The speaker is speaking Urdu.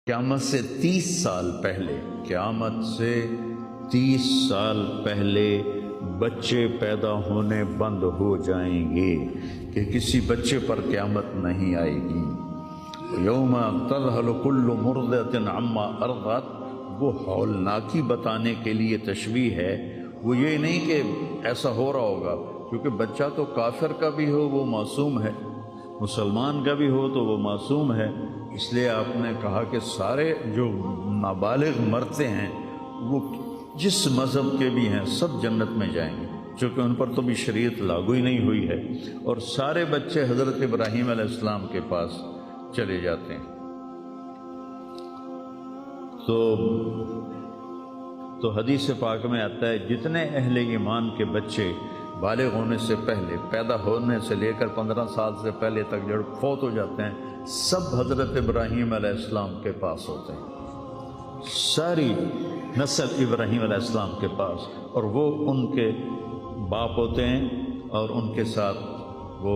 قیامت سے 30 سال پہلے، قیامت سے 30 سال پہلے بچے پیدا ہونے بند ہو جائیں گے کہ کسی بچے پر قیامت نہیں آئے گی۔ یوم تذہل کل مرضعۃ عما ارضعت، وہ ہولناکی بتانے کے لیے تشبیہ ہے، وہ یہ نہیں کہ ایسا ہو رہا ہوگا، کیونکہ بچہ تو کافر کا بھی ہو وہ معصوم ہے، مسلمان کا بھی ہو تو وہ معصوم ہے، اس لیے آپ نے کہا کہ سارے جو نابالغ مرتے ہیں وہ جس مذہب کے بھی ہیں سب جنت میں جائیں گے، چونکہ ان پر تو بھی شریعت لاگو ہی نہیں ہوئی ہے، اور سارے بچے حضرت ابراہیم علیہ السلام کے پاس چلے جاتے ہیں۔ تو حدیث پاک میں آتا ہے جتنے اہل ایمان کے بچے بالغ ہونے سے پہلے، پیدا ہونے سے لے کر 15 سال سے پہلے تک جو فوت ہو جاتے ہیں، سب حضرت ابراہیم علیہ السلام کے پاس ہوتے ہیں، ساری نسل ابراہیم علیہ السلام کے پاس، اور وہ ان کے باپ ہوتے ہیں، اور ان کے ساتھ وہ